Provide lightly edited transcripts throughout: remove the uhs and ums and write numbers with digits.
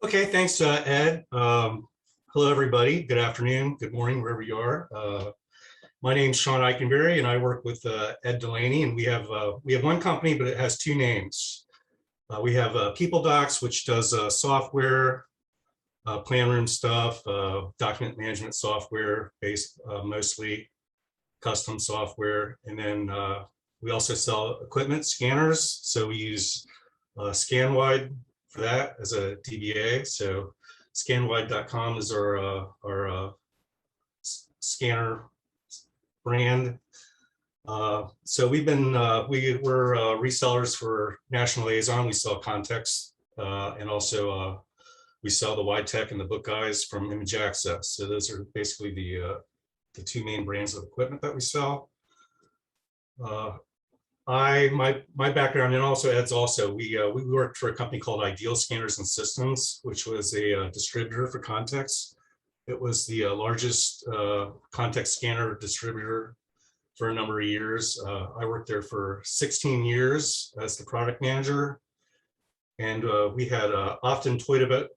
Okay, thanks, Ed. Hello, everybody. Good afternoon, good morning, wherever you are. My name's Sean Eikenbery, and I work with Ed Delaney, and we have one company, but it has two names. We have PeopleDocs, which does software, plan room stuff, document management software, based mostly custom software, and then we also sell equipment, scanners. So we use ScanWide for that as a DBA. So scanwide.com is our scanner brand. So we're resellers for National Liaison. We sell Context, and also we sell the Wide Tech and the Book Guys from Image Access. So those are basically the two main brands of equipment that we sell. My background, and also Ed's also, we worked for a company called Ideal Scanners and Systems, which was a distributor for Context. It was the largest Context scanner distributor for a number of years. I worked there for 16 years as the product manager, and we had often toyed about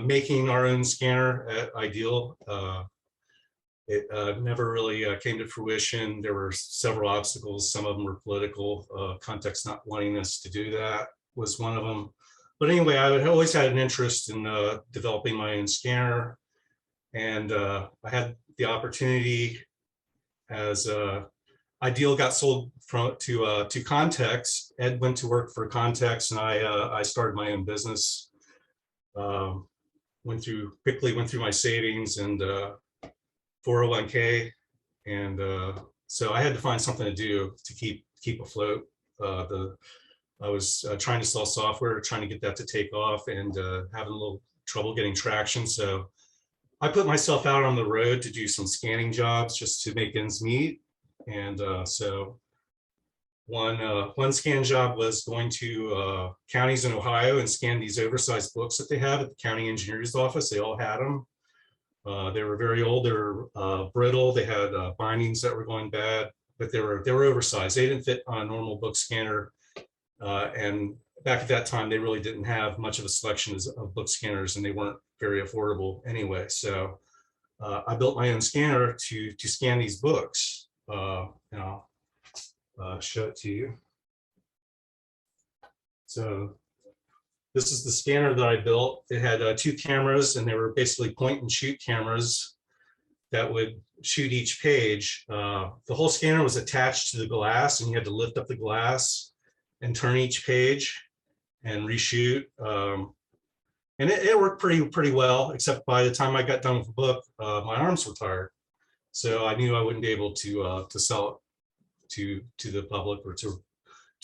making our own scanner at Ideal. It never really came to fruition. There were several obstacles. Some of them were political. Context not wanting us to do that was one of them. But anyway, I always had an interest in developing my own scanner. And I had the opportunity as Ideal got sold to Context. Ed went to work for Context, and I started my own business. Quickly went through my savings and 401k, and so I had to find something to do to keep afloat. I was trying to sell software, trying to get that to take off, and having a little trouble getting traction. So I put myself out on the road to do some scanning jobs just to make ends meet. And so one scan job was going to counties in Ohio and scan these oversized books that they have at the county engineer's office. They all had them. They were very old. They were brittle. They had bindings that were going bad, but they were oversized. They didn't fit on a normal book scanner. And back at that time, they really didn't have much of a selection of book scanners, and they weren't very affordable anyway. So I built my own scanner to scan these books. And I'll show it to you. So this is the scanner that I built. It had two cameras, and they were basically point and shoot cameras that would shoot each page. The whole scanner was attached to the glass, and you had to lift up the glass and turn each page and reshoot. And it worked pretty well, except by the time I got done with the book, my arms were tired. So I knew I wouldn't be able to sell it to the public or to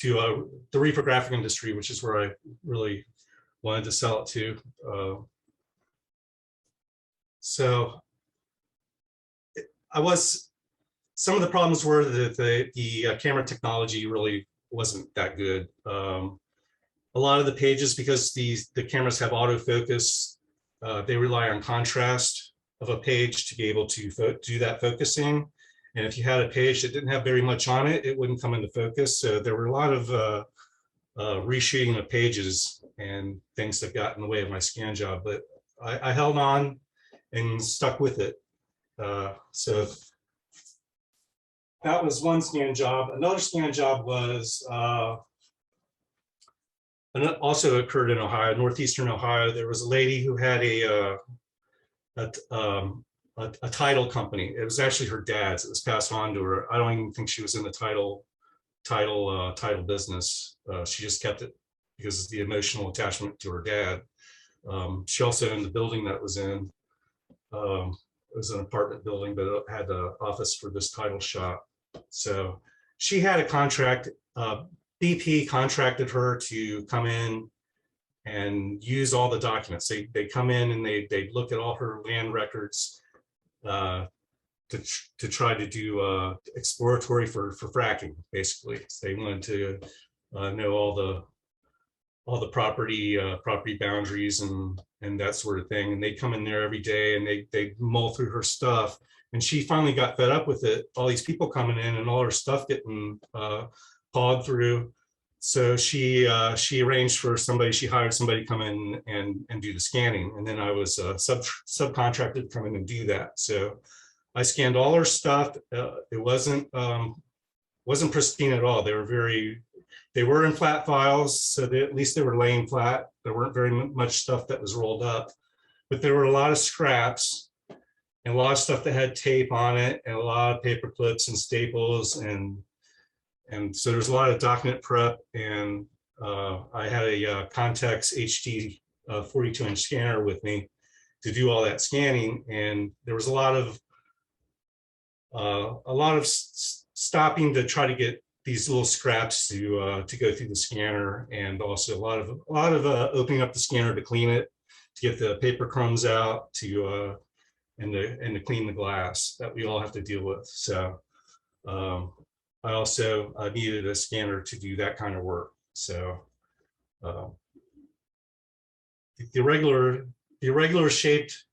the reprographic industry, which is where I really wanted to sell it to. So some of the problems were that the camera technology really wasn't that good. A lot of the pages, because the cameras have autofocus, they rely on contrast of a page to be able to do that focusing. And if you had a page that didn't have very much on it, it wouldn't come into focus. So there were a lot of reshooting of pages and things that got in the way of my scan job, but I held on and stuck with it. So that was one scan job. Another scan job was and it also occurred in Ohio, northeastern Ohio. There was a lady who had a title company. It was actually her dad's. It was passed on to her. I don't even think she was in the title business. She just kept it because of the emotional attachment to her dad. She also owned the building that was in. It was an apartment building, but it had an office for this title shop. So she had a contract. BP contracted her to come in and use all the documents. They come in and they look at all her land records to try to do exploratory for fracking, basically. So they wanted to know all the property boundaries and that sort of thing. And they come in there every day and they mull through her stuff. And she finally got fed up with it. All these people coming in and all her stuff getting pawed through. So she arranged for somebody, she hired somebody to come in and do the scanning. And then I was subcontracted to come in and do that. So I scanned all her stuff. It wasn't pristine at all. They were in flat files, so at least they were laying flat. There weren't very much stuff that was rolled up, but there were a lot of scraps and a lot of stuff that had tape on it and a lot of paper clips and staples. And so there's a lot of document prep, and I had a Context HD 42-inch scanner with me to do all that scanning. And there was a lot of stopping to try to get these little scraps to go through the scanner, and also a lot of opening up the scanner to clean it, to get the paper crumbs out, and to clean the glass that we all have to deal with. So I also needed a scanner to do that kind of work. So the irregular shaped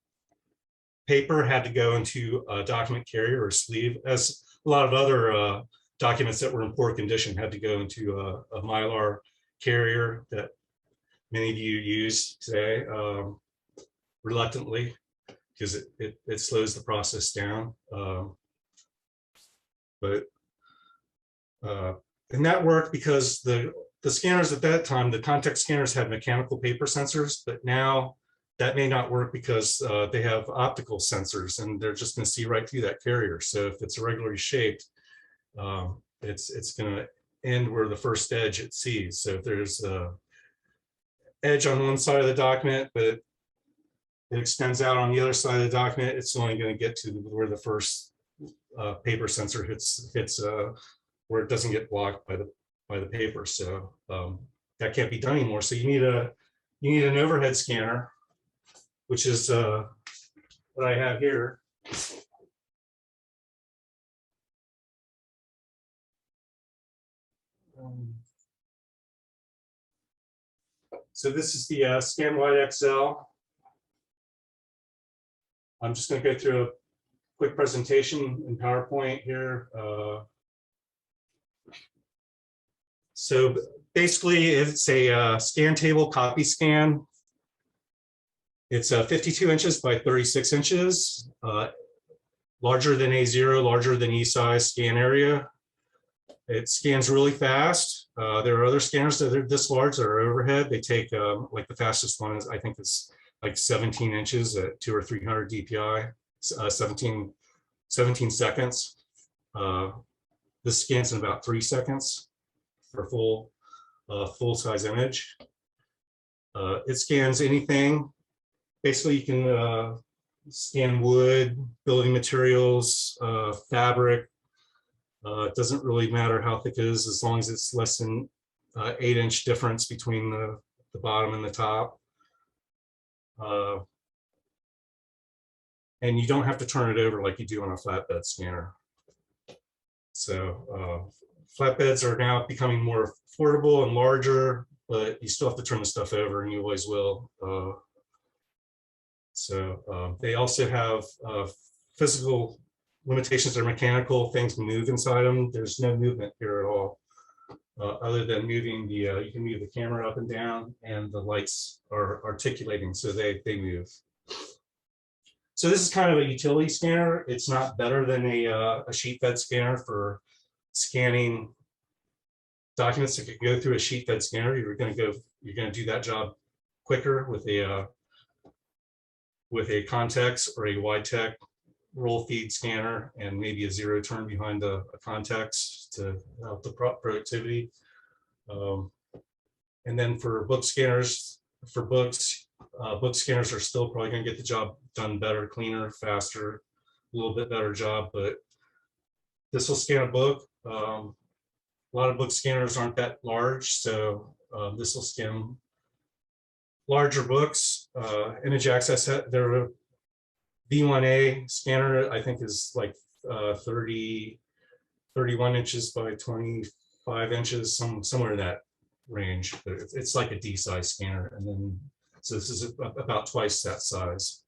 paper had to go into a document carrier or sleeve, as a lot of other documents that were in poor condition had to go into a Mylar carrier that many of you use today, reluctantly, because it slows the process down. And that worked because the scanners at that time, the Context scanners had mechanical paper sensors, but now that may not work because they have optical sensors, and they're just going to see right through that carrier. So if it's irregularly shaped, it's going to end where the first edge it sees. So if there's an edge on one side of the document, but it extends out on the other side of the document, it's only going to get to where the first paper sensor hits where it doesn't get blocked by the paper. So that can't be done anymore. So you need an overhead scanner, which is what I have here. So this is the ScanWide XL. I'm just going to go through a quick presentation in PowerPoint here. So basically, it's a scan table copy scan. It's 52 inches by 36 inches, larger than A0, larger than E-size scan area. It scans really fast. There are other scanners that are this large that are overhead. They take, like the fastest one is, I think it's like 17 inches at 200 or 300 DPI, 17 seconds. This scans in about 3 seconds for full size image. It scans anything. Basically, you can scan wood, building materials, fabric. It doesn't really matter how thick it is, as long as it's less than 8-inch difference between the bottom and the top. And you don't have to turn it over like you do on a flatbed scanner. So flatbeds are now becoming more affordable and larger, but you still have to turn the stuff over, and you always will. They also have physical limitations. Are mechanical. Things move inside them. There's no movement here at all, other than moving the, you can move the camera up and down, and the lights are articulating, so they move. So this is kind of a utility scanner. It's not better than a sheet fed scanner for scanning documents that could go through a sheet fed scanner. You're going to do that job quicker with a Context or a Widetech roll feed scanner, and maybe a zero turn behind a Context to help the productivity. And then for book scanners, book scanners are still probably going to get the job done better, cleaner, faster, a little bit better job, but this will scan a book. A lot of book scanners aren't that large, so this will scan larger books. Image access, their V1A scanner, I think, is like 31 inches by 25 inches, somewhere in that range. But it's like a D-size scanner, and then so this is about twice that size.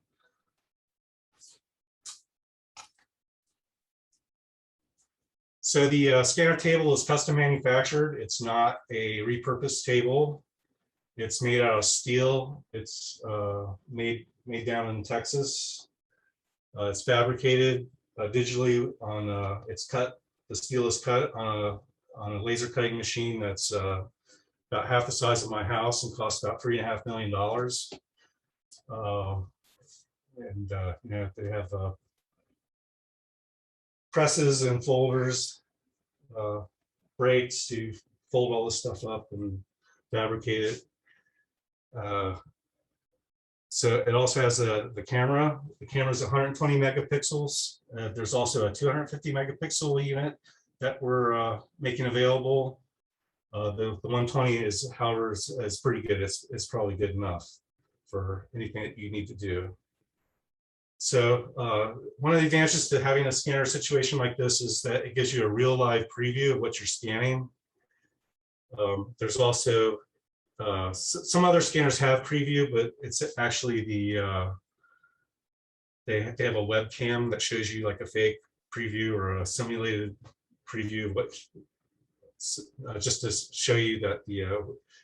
So the scanner table is custom manufactured. It's not a repurposed table. It's made out of steel. It's made down in Texas. It's fabricated digitally on. It's cut. The steel is cut on a laser cutting machine that's about half the size of my house and costs about $3.5 million. And you know, they have presses and folders, brakes to fold all this stuff up and fabricate it. So it also has the camera. The camera is 120 megapixels. There's also a 250 megapixel unit that we're making available. The 120 is, however, is pretty good. It's probably good enough for anything that you need to do. So one of the advantages to having a scanner situation like this is that it gives you a real live preview of what you're scanning. There's also some other scanners have preview, but it's actually they have a webcam that shows you like a fake preview or a simulated preview of what, just to show you that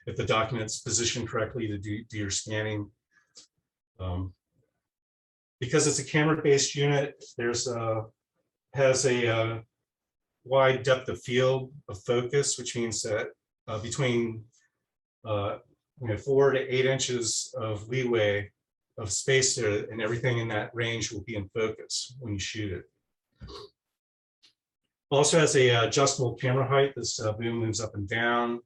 if the document's positioned correctly to do your scanning. Because it's a camera-based unit, has a wide depth of field of focus, which means that between 4 to 8 inches of leeway of space there, and everything in that range will be in focus when you shoot it. Also has a adjustable camera height. This boom moves up and down,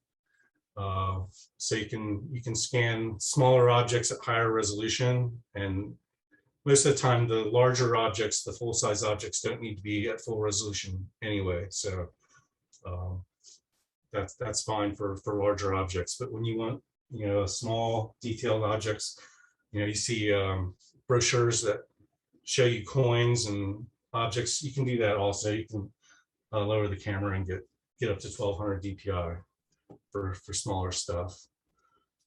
so you can scan smaller objects at higher resolution. And most of the time, the larger objects, the full-size objects, don't need to be at full resolution anyway. So that's fine for larger objects. But when you want small detailed objects, you see brochures that show you coins and objects, you can do that also. You can lower the camera and get up to 1200 DPI for smaller stuff.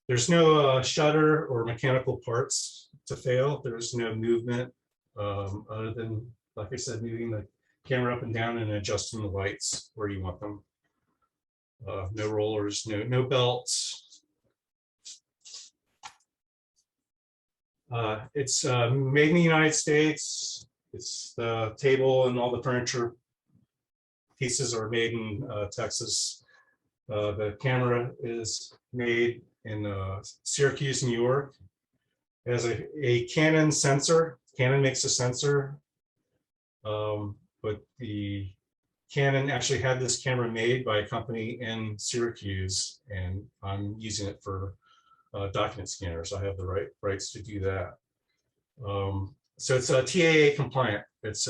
There's no shutter or mechanical parts to fail. There's no movement other than, like I said, moving the camera up and down and adjusting the lights where you want them. No rollers, no belts. It's made in the United States. It's the table and all the furniture pieces are made in Texas. The camera is made in Syracuse, New York. It has a Canon sensor. Canon makes a sensor, but the Canon actually had this camera made by a company in Syracuse, and I'm using it for document scanners. I have the rights to do that. So it's TAA compliant. It's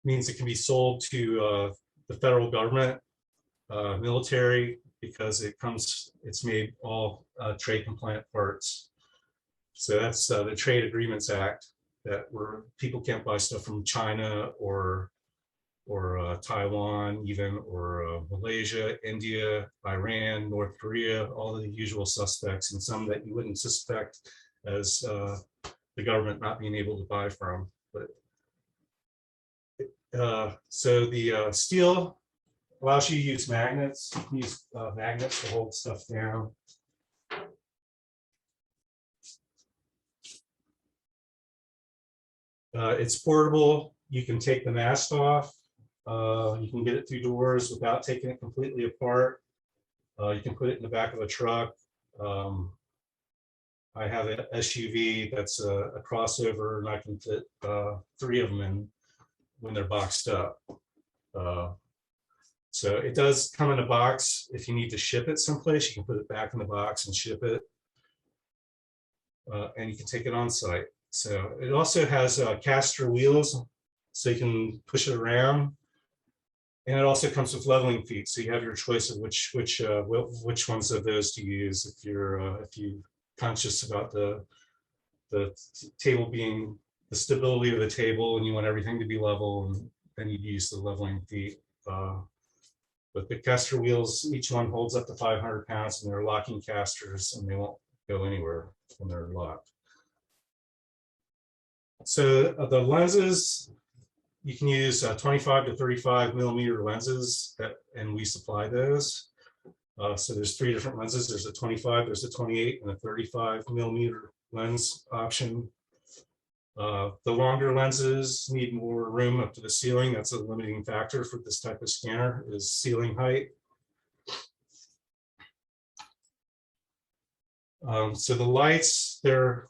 means it can be sold to the federal government, military, because it's made all trade compliant parts. So that's the Trade Agreements Act, where people can't buy stuff from China or Taiwan even, or Malaysia, India, Iran, North Korea, all the usual suspects, and some that you wouldn't suspect as the government not being able to buy from. But so the steel allows you to use magnets. You can use magnets to hold stuff down. It's portable. You can take the mast off. You can get it through doors without taking it completely apart. You can put it in the back of a truck. I have an SUV that's a crossover, and I can fit 3 of them in when they're boxed up. So it does come in a box. If you need to ship it someplace, you can put it back in the box and ship it. And you can take it on site. So it also has caster wheels, so you can push it around. And it also comes with leveling feet, so you have your choice of which ones of those to use if you're conscious about the table being the stability of the table, and you want everything to be level, and then you use the leveling feet. But the caster wheels, each one holds up to 500 pounds, and they're locking casters, and they won't go anywhere when they're locked. So the lenses, you can use 25 to 35 millimeter lenses, and we supply those. So there's 3 different lenses. There's a 25, there's a 28, and a 35 millimeter lens option. The longer lenses need more room up to the ceiling. That's a limiting factor for this type of scanner, is ceiling height. So the lights, they're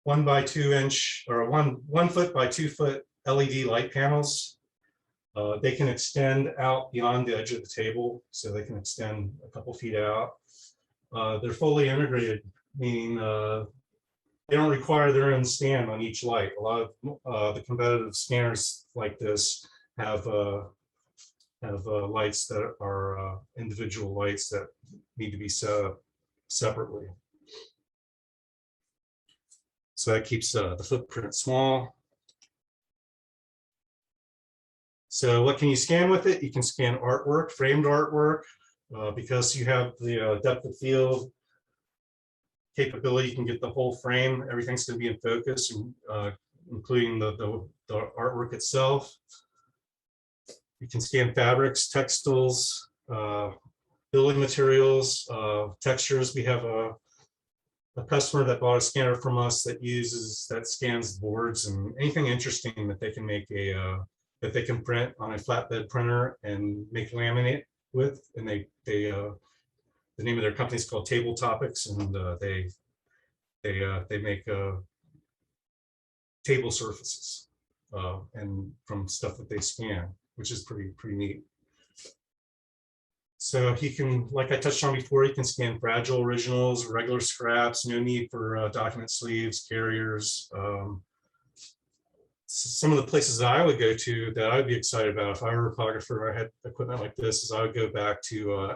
1 by 2 inch or 1 foot by 2 foot LED light panels. They can extend out beyond the edge of the table, so they can extend a couple feet out. They're fully integrated, meaning they don't require their own stand on each light. A lot of the competitive scanners like this have lights that are individual lights that need to be set up separately. So that keeps the footprint small. So what can you scan with it? You can scan artwork, framed artwork, because you have the depth of field capability. You can get the whole frame. Everything's going to be in focus, including the artwork itself. You can scan fabrics, textiles, building materials, textures. We have a customer that bought a scanner from us that scans boards and anything interesting that they can make that they can print on a flatbed printer and make laminate with. And the name of their company is called Table Topics, and they make table surfaces and from stuff that they scan, which is pretty neat. So he can, like I touched on before, he can scan fragile originals, regular scraps, no need for document sleeves, carriers. Some of the places that I would go to that I'd be excited about if I were a photographer, I had equipment like this, is I would go back to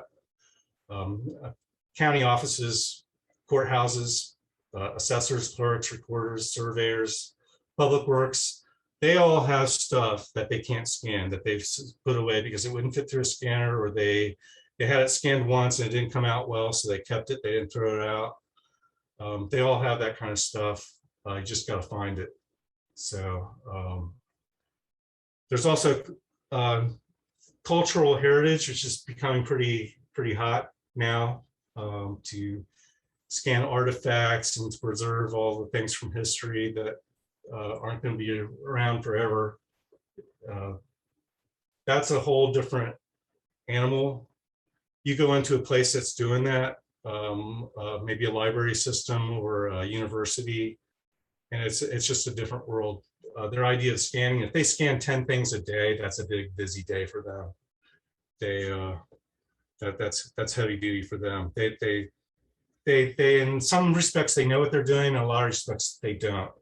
county offices, courthouses, assessors, clerks, recorders, surveyors, public works. They all have stuff that they can't scan, that they've put away because it wouldn't fit through a scanner, or they had it scanned once and it didn't come out well, so they kept it, they didn't throw it out. They all have that kind of stuff. You just got to find it. So there's also cultural heritage, which is becoming pretty hot now, to scan artifacts and to preserve all the things from history that aren't going to be around forever. That's a whole different animal. You go into a place that's doing that, maybe a library system or a university, and it's just a different world. Their idea of scanning, if they scan 10 things a day, that's a big busy day for them. That's heavy duty for them. They in some respects they know what they're doing, in a lot of respects they don't.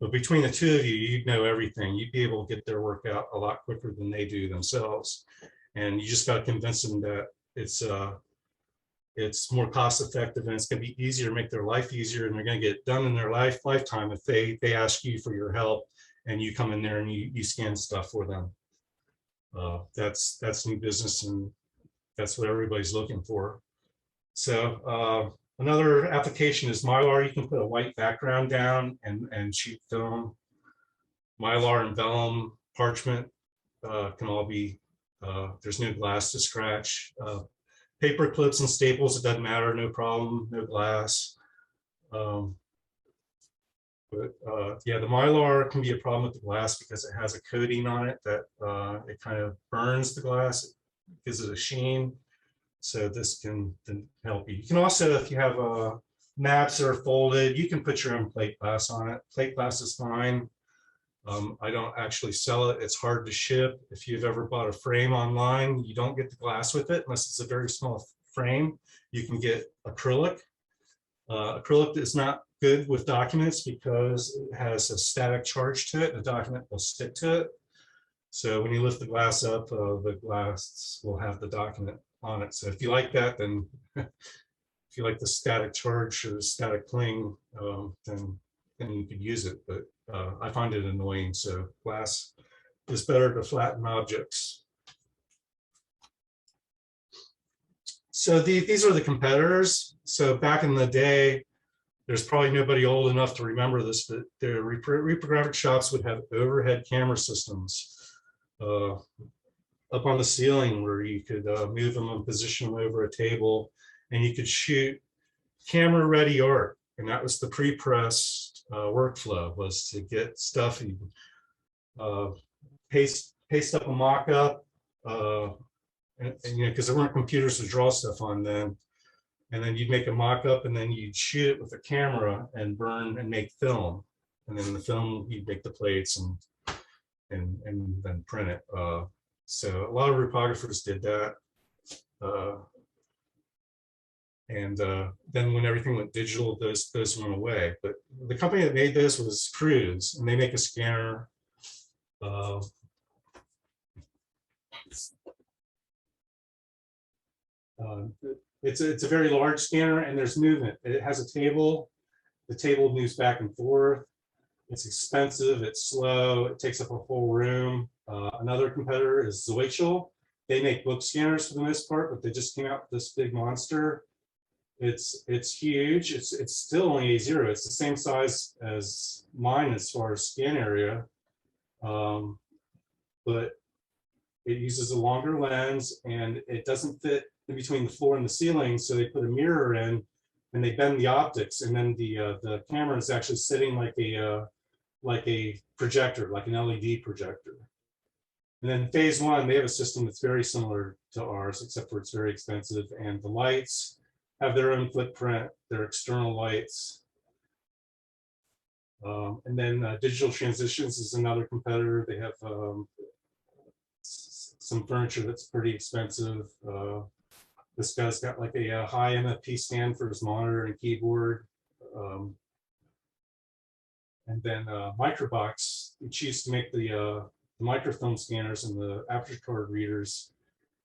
But between the two of you, you'd know everything. You'd be able to get their work out a lot quicker than they do themselves. And you just got to convince them that it's more cost effective and it's going to be easier to make their life easier, and they're going to get it done in their lifetime if they ask you for your help and you come in there and you scan stuff for them. That's new business, and that's what everybody's looking for. So another application is Mylar. You can put a white background down and shoot film. Mylar and vellum, parchment can all be, there's no glass to scratch. Paper clips and staples, it doesn't matter, no problem, no glass. Yeah, the Mylar can be a problem with the glass because it has a coating on it that it kind of burns the glass, it gives it a sheen. So this can help you. You can also, if you have maps that are folded, you can put your own plate glass on it. Plate glass is fine. I don't actually sell it. It's hard to ship. If you've ever bought a frame online, you don't get the glass with it unless it's a very small frame. You can get acrylic. Acrylic is not good with documents because it has a static charge to it. The document will stick to it. So when you lift the glass up, the glass will have the document on it. So if you like that, then if you like the static charge or the static cling, then you could use it. But I find it annoying. So glass is better to flatten objects. So these are the competitors. So back in the day, there's probably nobody old enough to remember this, but the reprographic shops would have overhead camera systems up on the ceiling where you could move them and position them over a table, and you could shoot camera ready art. And that was the pre-press workflow, was to get stuff, you paste up a mock-up, and you know, because there weren't computers to draw stuff on then. And then you'd make a mock-up, and then you'd shoot it with a camera and burn and make film. And then the film, you'd make the plates and then print it. So a lot of reprographers did that. Then when everything went digital, those went away. But the company that made this was Cruise, and they make a scanner. It's a very large scanner, and there's movement. It has a table. The table moves back and forth. It's expensive. It's slow. It takes up a whole room. Another competitor is Zoichel. They make book scanners for the most part, but they just came out with this big monster. It's huge. It's still only A0. It's the same size as mine as far as scan area, but it uses a longer lens, and it doesn't fit in between the floor and the ceiling. So they put a mirror in, and they bend the optics, and then the camera is actually sitting like a projector, like an LED projector. And then phase one, they have a system that's very similar to ours, except for it's very expensive, and the lights have their own footprint, their external lights. And then Digital Transitions is another competitor. They have some furniture that's pretty expensive. This guy's got like a high MFP stand for his monitor and keyboard. And then Microbox, which used to make the microfilm scanners and the aperture card readers.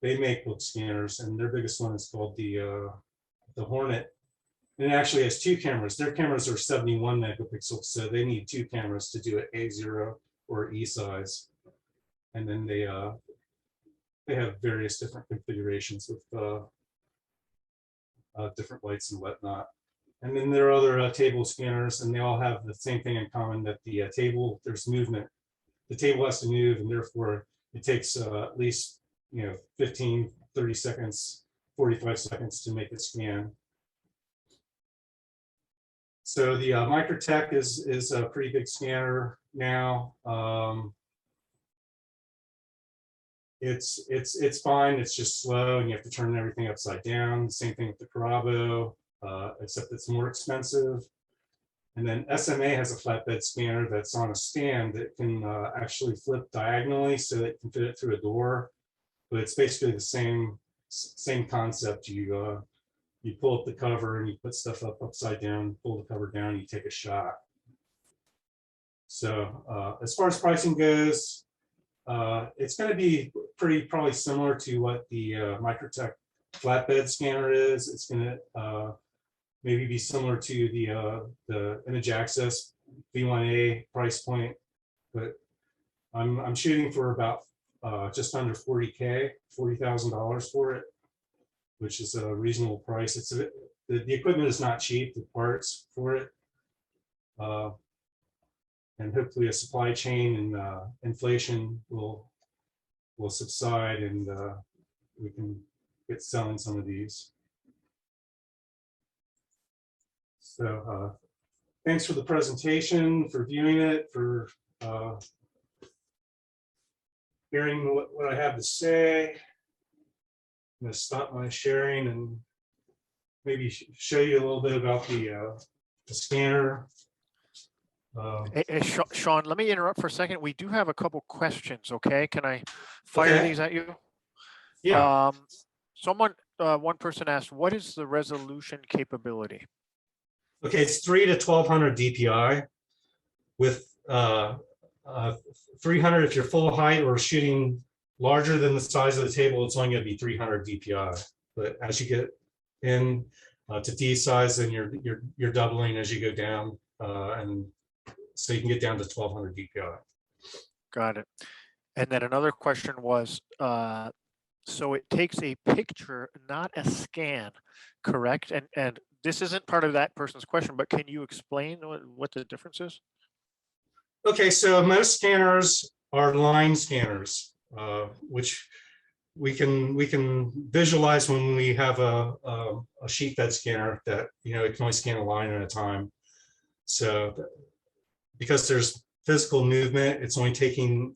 They make book scanners, and their biggest one is called the Hornet. And it actually has two cameras. Their cameras are 71 megapixels, so they need two cameras to do it A0 or E size. And then they have various different configurations with different lights and whatnot. And then there are other table scanners, and they all have the same thing in common, that the table, there's movement. The table has to move, and therefore it takes at least 15, 30 seconds, 45 seconds to make it scan. So the Microtech is a pretty big scanner now. It's fine. It's just slow, and you have to turn everything upside down. Same thing with the Carabo, except it's more expensive. And then SMA has a flatbed scanner that's on a stand that can actually flip diagonally so that you can fit it through a door. But it's basically the same concept. You pull up the cover and you put stuff up upside down, pull the cover down, and you take a shot. So as far as pricing goes, it's going to be probably similar to what the Microtech flatbed scanner is. It's going to maybe be similar to the Image Access V1A price point, but I'm shooting for about just under $40,000 for it, which is a reasonable price. The equipment is not cheap, the parts for it, and hopefully a supply chain and inflation will subside, and we can get selling some of these. So thanks for the presentation, for viewing it, for hearing what I have to say. I'm going to stop my sharing and maybe show you a little bit about the scanner. Hey, Sean, let me interrupt for a second. We do have a couple questions, okay? Can I fire these at you? Yeah. One person asked, what is the resolution capability? Okay, it's 3 to 1200 DPI with 300 if you're full height or shooting larger than the size of the table. It's only going to be 300 DPI. But as you get in to D size, then you're doubling as you go down, and so you can get down to 1200 DPI. Got it. And then another question was, so it takes a picture, not a scan, correct? And this isn't part of that person's question, but can you explain what the difference is? Okay, so most scanners are line scanners, which we can visualize when we have a sheet fed scanner that, you know, it can only scan a line at a time. So because there's physical movement, it's only taking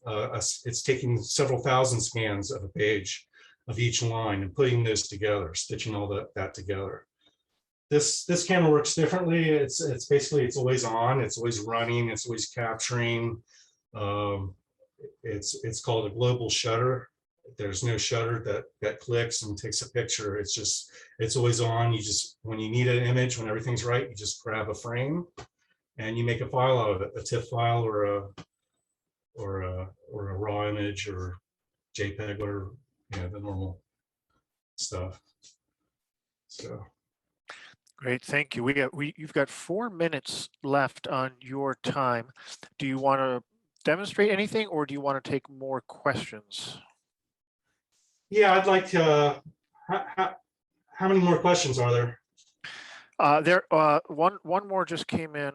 it's taking several thousand scans of a page of each line and putting those together, stitching all that together. This camera works differently. It's basically, it's always on, it's always running, it's always capturing. It's called a global shutter. There's no shutter that clicks and takes a picture. It's always on. You just, when you need an image, when everything's right, you just grab a frame and you make a file out of it, a TIFF file or a raw image or JPEG, or, you know, the normal stuff. So. Great, thank you. You've got 4 minutes left on your time. Do you want to demonstrate anything, or do you want to take more questions? Yeah, I'd like to. How many more questions are there? One more just came in.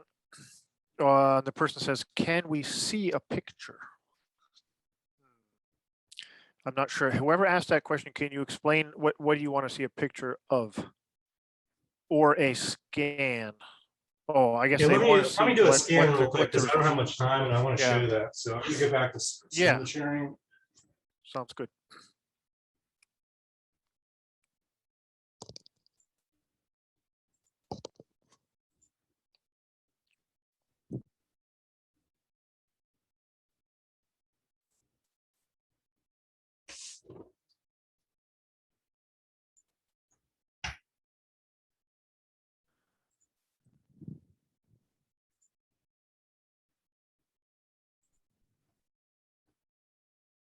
The person says, "Can we see a picture?" I'm not sure. Whoever asked that question, can you explain what do you want to see a picture of? Or a scan. Oh, I guess Yeah, they want to let me see do a scan real quick, because I don't have resolution. much time and I want to show you that. So you go back to screen sharing. Sounds good.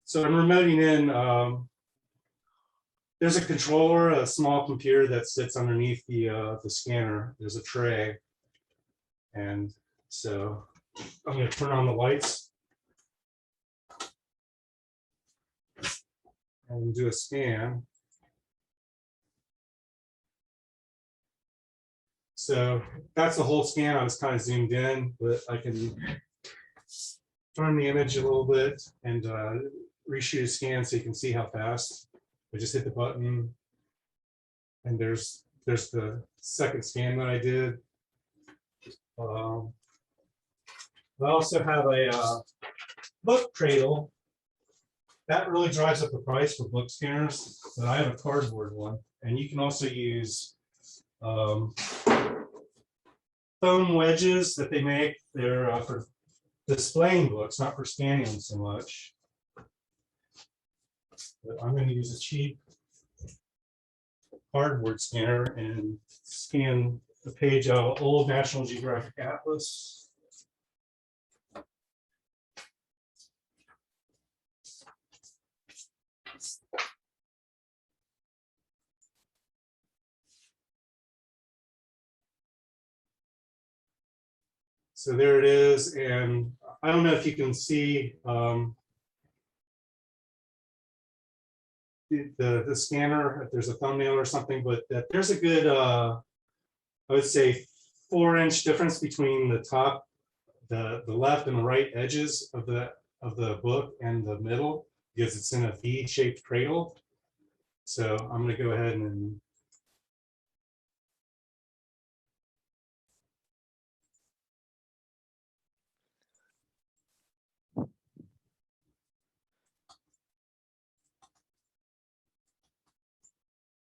So I'm remoting in. There's a controller, a small computer that sits underneath the scanner. There's a tray, and so I'm going to turn on the lights and do a scan. So that's the whole scan. I was kind of zoomed in, but I can turn the image a little bit and reshoot a scan so you can see how fast. I just hit the button, and there's the second scan that I did. I also have a book cradle. That really drives up the price for book scanners, but I have a cardboard one. And you can also use foam wedges that they make. They're for displaying books, not for scanning them so much. But I'm going to use a cheap cardboard scanner and scan the page out of old National Geographic Atlas. So there it is, and I don't know if you can see the scanner, if there's a thumbnail or something, but there's a good, I would say, 4-inch difference between the top, the left and the right edges of the book and the middle, because it's in a V-shaped cradle. So I'm going to go ahead and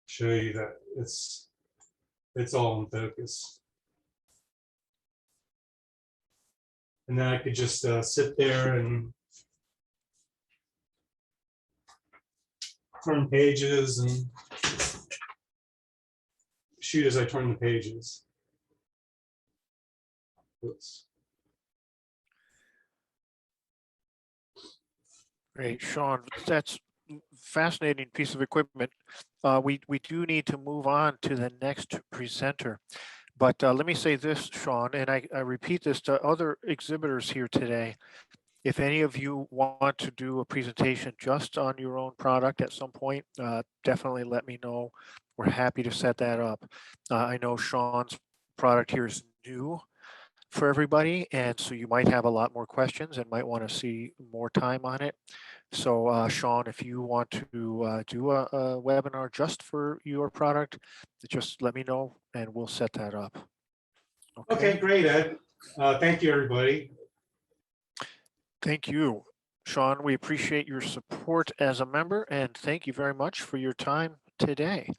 show you that it's all in focus. And then I could just sit there and turn pages and shoot as I turn the pages. Oops. Great, Sean. That's fascinating piece of equipment. We do need to move on to the next presenter. But let me say this, Sean, and I repeat this to other exhibitors here today. If any of you want to do a presentation just on your own product at some point, definitely let me know. we're happy to set that up. I know Sean's product here is new for everybody, and so you might have a lot more questions and might want to see more time on it. So Sean, if you want to do a webinar just for your product, just let me know and we'll set that up. Okay, great, Ed. Thank you, everybody. Thank you, Sean. We appreciate your support as a member, and thank you very much for your time today.